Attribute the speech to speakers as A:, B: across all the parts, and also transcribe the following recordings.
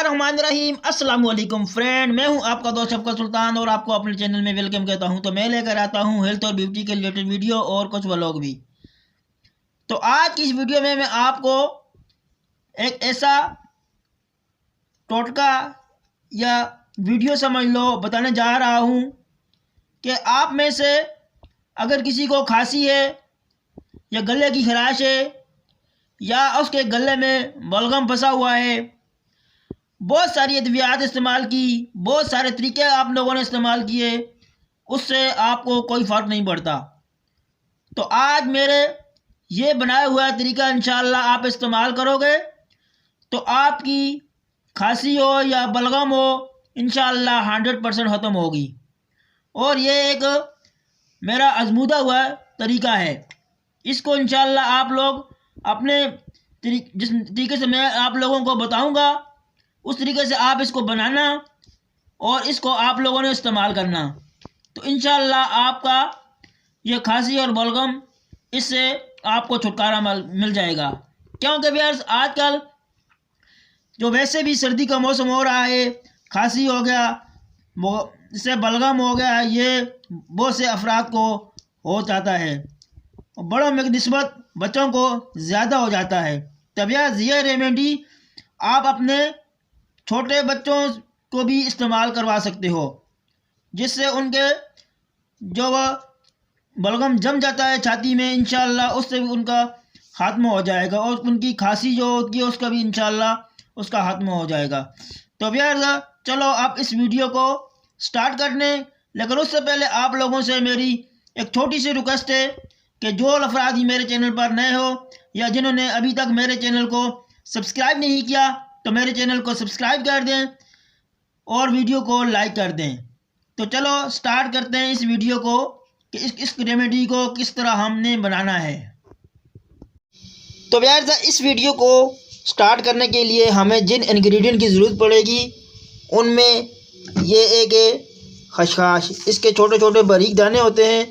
A: बिस्मिल्लाहिर्रहमानिर्रहीम। अस्सलाम वालेकुम फ्रेंड, मैं हूं आपका दोस्त शफकत सुल्तान और आपको अपने चैनल में वेलकम कहता हूं। तो मैं लेकर आता हूं हेल्थ और ब्यूटी के रिलेटेड वीडियो और कुछ व्लॉग भी। तो आज की इस वीडियो में मैं आपको एक ऐसा टोटका या वीडियो समझ लो बताने जा रहा हूं कि आप में से अगर किसी को खांसी है या गले की खराश है या उसके गले में बलगम फंसा हुआ है, बहुत सारी अद्वियात इस्तेमाल की, बहुत सारे तरीके आप लोगों ने इस्तेमाल किए, उससे आपको कोई फ़र्क नहीं पड़ता। तो आज मेरे ये बनाया हुआ तरीका इंशाअल्लाह आप इस्तेमाल करोगे तो आपकी खांसी हो या बलगम हो इंशाअल्लाह 100% ख़त्म होगी। और ये एक मेरा आजमूदा हुआ तरीका है। इसको इंशाअल्लाह आप लोग अपने जिस तरीके से मैं आप लोगों को बताऊंगा उस तरीके से आप इसको बनाना और इसको आप लोगों ने इस्तेमाल करना, तो इंशाअल्लाह आपका ये खांसी और बलगम इससे आपको छुटकारा मिल जाएगा। क्योंकि व्यूअर्स आजकल जो वैसे भी सर्दी का मौसम हो रहा है, खांसी हो गया, इससे बलगम हो गया, ये बहुत से अफराद को हो जाता है, बड़ों में निस्बत बच्चों को ज़्यादा हो जाता है। तब ये रेमेडी आप अपने छोटे बच्चों को भी इस्तेमाल करवा सकते हो, जिससे उनके जो वह बलगम जम जाता है छाती में इंशाअल्लाह उससे भी उनका खात्मा हो जाएगा और उनकी खांसी जो होती है उसका भी इंशाअल्लाह उसका खात्मा हो जाएगा। तो भैया चलो आप इस वीडियो को स्टार्ट करने, लेकिन उससे पहले आप लोगों से मेरी एक छोटी सी रिक्वेस्ट है कि जो अफराद ही मेरे चैनल पर नए हो या जिन्होंने अभी तक मेरे चैनल को सब्सक्राइब नहीं किया तो मेरे चैनल को सब्सक्राइब कर दें और वीडियो को लाइक कर दें। तो चलो स्टार्ट करते हैं इस वीडियो को कि इस रेमेडी को किस तरह हमने बनाना है। तो यार इस वीडियो को स्टार्ट करने के लिए हमें जिन इंग्रेडिएंट की ज़रूरत पड़ेगी उनमें ये एक खसखस, इसके छोटे छोटे बारीक दाने होते हैं,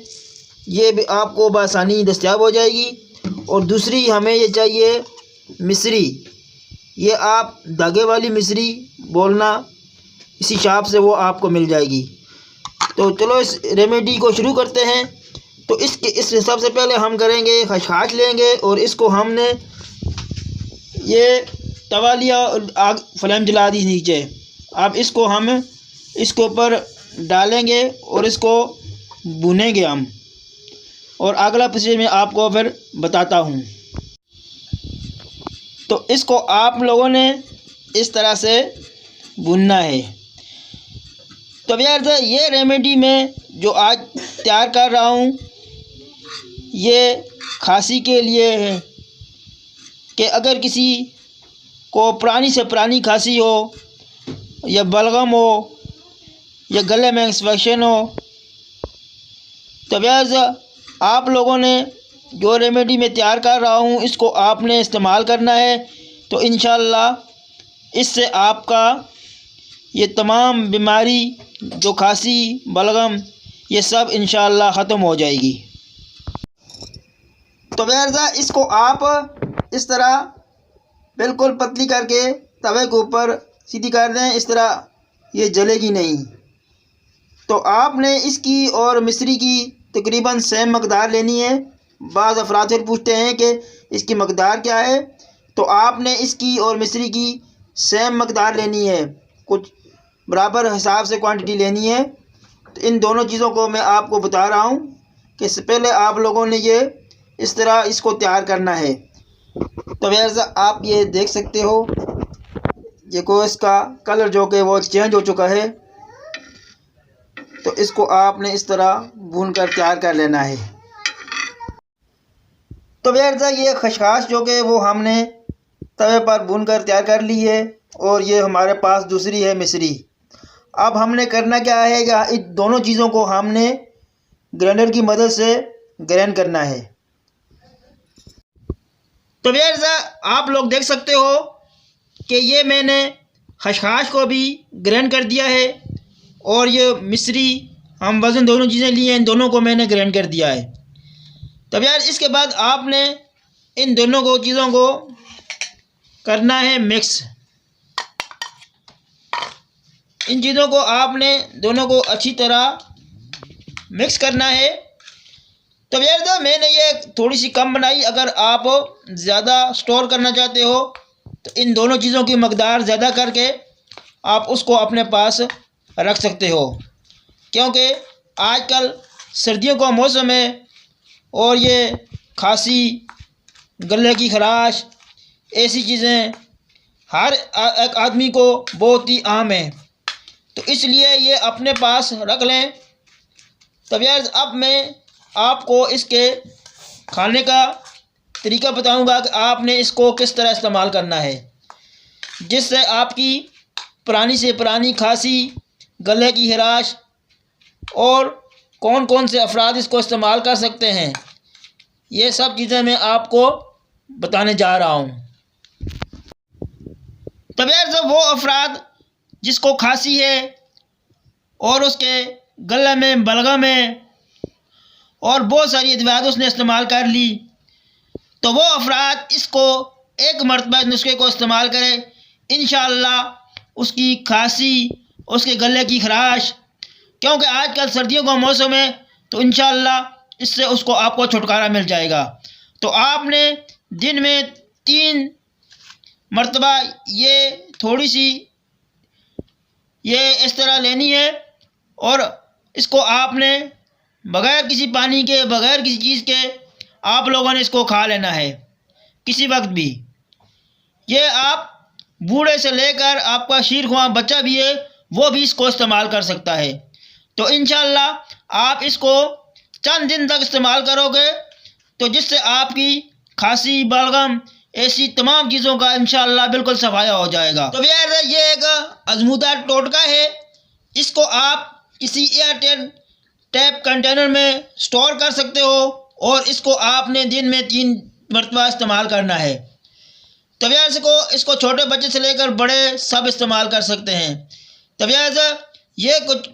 A: ये भी आपको बआसानी दस्तयाब हो जाएगी। और दूसरी हमें ये चाहिए मिश्री, ये आप धागे वाली मिश्री बोलना, इसी शॉप से वो आपको मिल जाएगी। तो चलो इस रेमेडी को शुरू करते हैं। तो इस सबसे पहले हम करेंगे खसखस लेंगे और इसको हमने ये तवा लिया, आग फ्लेम जला दी नीचे। अब इसको हम इसके ऊपर डालेंगे और इसको भूनेंगे हम, और अगला प्रोसीजर मैं आपको फिर बताता हूँ। तो इसको आप लोगों ने इस तरह से भूनना है। तो यार ये रेमेडी में जो आज तैयार कर रहा हूँ ये खांसी के लिए है कि अगर किसी को पुरानी से पुरानी खांसी हो या बलगम हो या गले में इन्फेक्शन हो, तो यार आप लोगों ने जो रेमेडी में तैयार कर रहा हूँ इसको आपने इस्तेमाल करना है। तो इंशाअल्लाह इससे आपका ये तमाम बीमारी जो खांसी बलगम ये सब इंशाअल्लाह ख़त्म हो जाएगी। तो वैसा इसको आप इस तरह बिल्कुल पतली करके तवे के ऊपर सीधी कर दें, इस तरह ये जलेगी नहीं। तो आपने इसकी और मिश्री की तकरीबन सेम मकदार लेनी है। बाज़ अफराद फिर पूछते हैं कि इसकी मकदार क्या है, तो आपने इसकी और मिश्री की सेम मकदार लेनी है, कुछ बराबर हिसाब से क्वांटिटी लेनी है। तो इन दोनों चीज़ों को मैं आपको बता रहा हूँ कि इससे पहले आप लोगों ने ये इस तरह इसको तैयार करना है। तो वैसा आप ये देख सकते हो, ये को इसका कलर जो कि वो चेंज हो चुका है। तो इसको आपने इस तरह भून कर तैयार कर लेना है। तो वैसा ये खसखस जो कि वो हमने तवे पर भून कर तैयार कर ली है, और ये हमारे पास दूसरी है मिश्री। अब हमने करना क्या है, इन दोनों चीज़ों को हमने ग्राइंडर की मदद से ग्राइंड करना है। तो वैसा आप लोग देख सकते हो कि ये मैंने खसखस को भी ग्राइंड कर दिया है और ये मिश्री हम वज़न दोनों चीज़ें ली हैं, इन दोनों को मैंने ग्राइंड कर दिया है। तब यार इसके बाद आपने इन दोनों को चीज़ों को करना है मिक्स। इन चीज़ों को आपने दोनों को अच्छी तरह मिक्स करना है। तो यार मैंने ये थोड़ी सी कम बनाई, अगर आप ज़्यादा स्टोर करना चाहते हो तो इन दोनों चीज़ों की मकदार ज़्यादा करके आप उसको अपने पास रख सकते हो, क्योंकि आजकल सर्दियों का मौसम है और ये खांसी, गले की खराश, ऐसी चीज़ें हर एक आदमी को बहुत ही आम है, तो इसलिए ये अपने पास रख लें। तब यार अब मैं आपको इसके खाने का तरीका बताऊंगा कि आपने इसको किस तरह इस्तेमाल करना है, जिससे आपकी पुरानी से पुरानी खांसी, गले की खराश और कौन कौन से अफराद इसको इस्तेमाल कर सकते हैं, ये सब चीज़ें मैं आपको बताने जा रहा हूँ। तब यार जब वो अफराद जिसको खांसी है और उसके गले में, बलगम है और बहुत सारी अदवियात उसने इस्तेमाल कर ली, तो वो अफराद इसको एक मरतबा नुस्खे को इस्तेमाल करें, इंशाअल्लाह उसकी खांसी, उसके गले की खराश, क्योंकि आजकल सर्दियों का मौसम है, तो इंशाअल्लाह इससे उसको आपको छुटकारा मिल जाएगा। तो आपने दिन में 3 मरतबा ये थोड़ी सी ये इस तरह लेनी है और इसको आपने बग़ैर किसी पानी के, बग़ैर किसी चीज़ के आप लोगों ने इसको खा लेना है किसी वक्त भी। ये आप बूढ़े से लेकर आपका शीरख्वां बच्चा भी है वो भी इसको इस्तेमाल कर सकता है। तो इंशाअल्लाह आप इसको चंद दिन तक इस्तेमाल करोगे तो जिससे आपकी खांसी, बलगम, ऐसी तमाम चीज़ों का इंशाअल्लाह बिल्कुल सफाया हो जाएगा। तो यार ये एक आजमूदा टोटका है, इसको आप किसी एयरटाइट टैप कंटेनर में स्टोर कर सकते हो और इसको आपने दिन में 3 मरतबा इस्तेमाल करना है। तो यार इसको छोटे बच्चे से लेकर बड़े सब इस्तेमाल कर सकते हैं। तो यार ये कुछ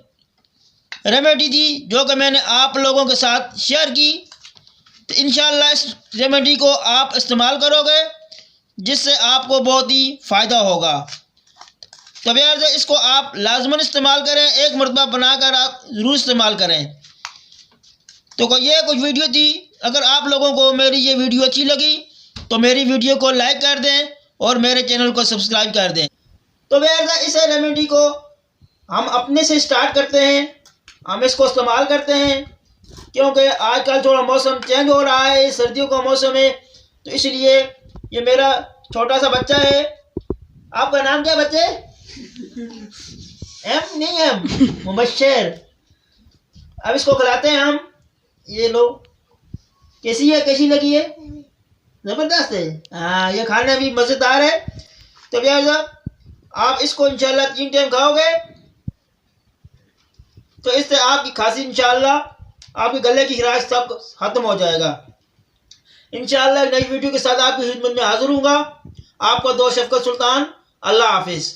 A: रेमेडी थी जो कि मैंने आप लोगों के साथ शेयर की। तो इंशाअल्लाह इस रेमेडी को आप इस्तेमाल करोगे जिससे आपको बहुत ही फ़ायदा होगा। तो यार इसको आप लाजमन इस्तेमाल करें, एक मरतबा बनाकर आप ज़रूर इस्तेमाल करें। तो ये कुछ वीडियो थी, अगर आप लोगों को मेरी ये वीडियो अच्छी लगी तो मेरी वीडियो को लाइक कर दें और मेरे चैनल को सब्सक्राइब कर दें। तो यार इस रेमेडी को हम अपने से स्टार्ट करते हैं, हम इसको इस्तेमाल करते हैं, क्योंकि आजकल थोड़ा मौसम चेंज हो रहा है, सर्दियों का मौसम है, तो इसलिए ये मेरा छोटा सा बच्चा है। आपका नाम क्या बच्चे? एम नहीं एम, मुबश्शिर। अब इसको खिलाते हैं हम। ये लो, कैसी है, कैसी लगी है? ज़बरदस्त है। हाँ, ये खाने भी मज़ेदार है। तो यार आप इसको इंशाल्लाह 3 टाइम खाओगे तो इससे आपकी खांसी, इंशाल्लाह आपके गले की खराश सब खत्म हो जाएगा। इंशाल्लाह नई वीडियो के साथ आपकी खिदमत में हाजिर हूँगा। आपका दोस्त शफकत सुल्तान। अल्लाह हाफिज़।